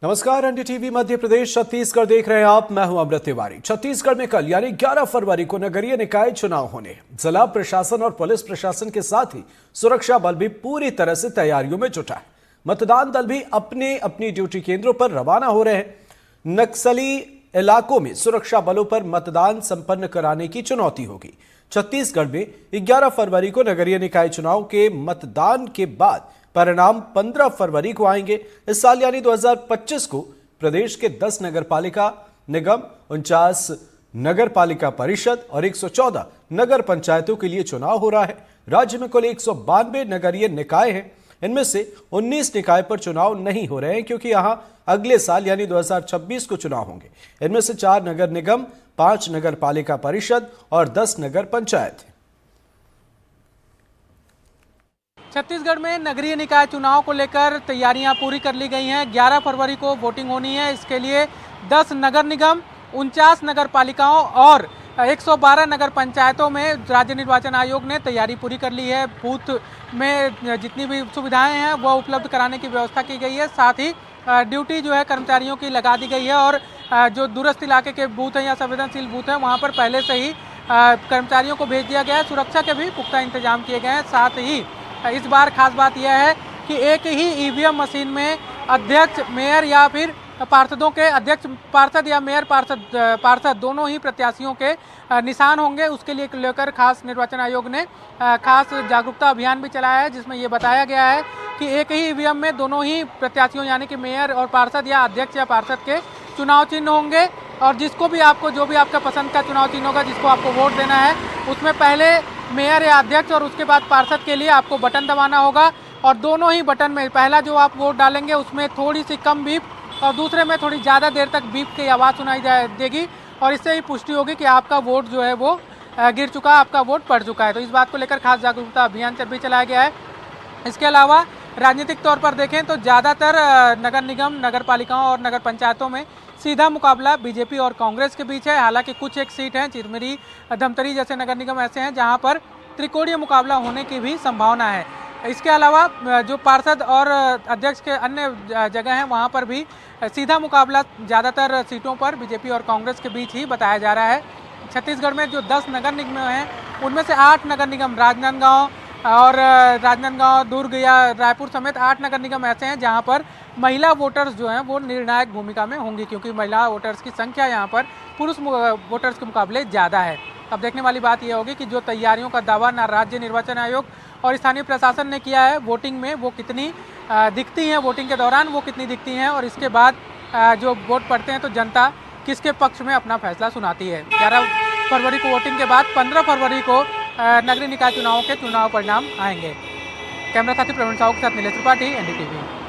नमस्कार, एनडीटीवी मध्य प्रदेश छत्तीसगढ़ देख रहे हैं आप। मैं हूं अमृत तिवारी। छत्तीसगढ़ में कल यानी 11 फरवरी को नगरीय निकाय चुनाव होने। जिला प्रशासन और पुलिस प्रशासन के साथ ही सुरक्षा बल भी पूरी तरह से तैयारियों में जुटा है। मतदान दल भी अपने अपनी ड्यूटी केंद्रों पर रवाना हो रहे हैं। नक्सली इलाकों में सुरक्षा बलों पर मतदान संपन्न कराने की चुनौती होगी। छत्तीसगढ़ में 11 फरवरी को नगरीय निकाय चुनाव के मतदान के बाद परिणाम 15 फरवरी को आएंगे। इस साल यानी 2025 को प्रदेश के 10 नगर पालिका निगम, 49 नगर पालिका परिषद और 114 नगर पंचायतों के लिए चुनाव हो रहा है। राज्य में कुल 192 नगरीय निकाय हैं। इनमें से 19 निकाय पर चुनाव नहीं हो रहे हैं क्योंकि यहां अगले साल यानी 2026 को चुनाव होंगे। इनमें से 4 नगर निगम, 5 नगर पालिका परिषद और 10 नगर पंचायत हैं। छत्तीसगढ़ में नगरीय निकाय चुनाव को लेकर तैयारियां पूरी कर ली गई हैं। 11 फरवरी को वोटिंग होनी है। इसके लिए 10 नगर निगम, 49 नगर पालिकाओं और 112 नगर पंचायतों में राज्य निर्वाचन आयोग ने तैयारी पूरी कर ली है। बूथ में जितनी भी सुविधाएं हैं वो उपलब्ध कराने की व्यवस्था की गई है। साथ ही ड्यूटी जो है कर्मचारियों की लगा दी गई है और जो दूरस्थ इलाके के बूथ हैं या संवेदनशील बूथ हैं वहाँ पर पहले से ही कर्मचारियों को भेज दिया गया है। सुरक्षा के भी पुख्ता इंतजाम किए गए हैं। साथ ही इस बार खास बात यह है कि एक ही ईवीएम मशीन में अध्यक्ष, मेयर या फिर पार्षदों के अध्यक्ष पार्षद या मेयर पार्षद दोनों ही प्रत्याशियों के निशान होंगे। उसके लिए लेकर खास निर्वाचन आयोग ने खास जागरूकता अभियान भी चलाया है, जिसमें ये बताया गया है कि एक ही ईवीएम में दोनों ही प्रत्याशियों यानी कि मेयर और पार्षद या अध्यक्ष या पार्षद के चुनाव चिन्ह होंगे और जिसको भी आपको जो भी आपका पसंद का चुनाव चिन्ह होगा, जिसको आपको वोट देना है, उसमें पहले मेयर या अध्यक्ष और उसके बाद पार्षद के लिए आपको बटन दबाना होगा और दोनों ही बटन में पहला जो आप वोट डालेंगे उसमें थोड़ी सी कम बीप और दूसरे में थोड़ी ज़्यादा देर तक बीप की आवाज़ सुनाई देगी और इससे ही पुष्टि होगी कि आपका वोट जो है वो गिर चुका है, आपका वोट पड़ चुका है। तो इस बात को लेकर खास जागरूकता अभियान भी चलाया गया है। इसके अलावा राजनीतिक तौर पर देखें तो ज़्यादातर नगर निगम, नगर पालिकाओं और नगर पंचायतों में सीधा मुकाबला बीजेपी और कांग्रेस के बीच है। हालांकि कुछ एक सीट हैं, चिरमिरी, धमतरी जैसे नगर निगम ऐसे हैं जहां पर त्रिकोणीय मुकाबला होने की भी संभावना है। इसके अलावा जो पार्षद और अध्यक्ष के अन्य जगह हैं वहां पर भी सीधा मुकाबला ज़्यादातर सीटों पर बीजेपी और कांग्रेस के बीच ही बताया जा रहा है। छत्तीसगढ़ में जो 10 नगर निगम हैं उनमें से 8 नगर निगम राजनांदगांव, दुर्ग या रायपुर समेत 8 नगर निगम ऐसे हैं जहां पर महिला वोटर्स जो हैं वो निर्णायक भूमिका में होंगी क्योंकि महिला वोटर्स की संख्या यहां पर पुरुष वोटर्स के मुकाबले ज़्यादा है। अब देखने वाली बात यह होगी कि जो तैयारियों का दावा ना राज्य निर्वाचन आयोग और स्थानीय प्रशासन ने किया है वोटिंग में, वो कितनी दिखती हैं, वोटिंग के दौरान वो कितनी दिखती हैं और इसके बाद जो वोट पड़ते हैं तो जनता किसके पक्ष में अपना फैसला सुनाती है। 11 फरवरी को वोटिंग के बाद 15 फरवरी को नगरीय निकाय चुनावों के चुनाव परिणाम आएंगे। कैमरा साथी प्रवीण साहू के साथ नीलेश त्रिपाठी, एनडीटीवी।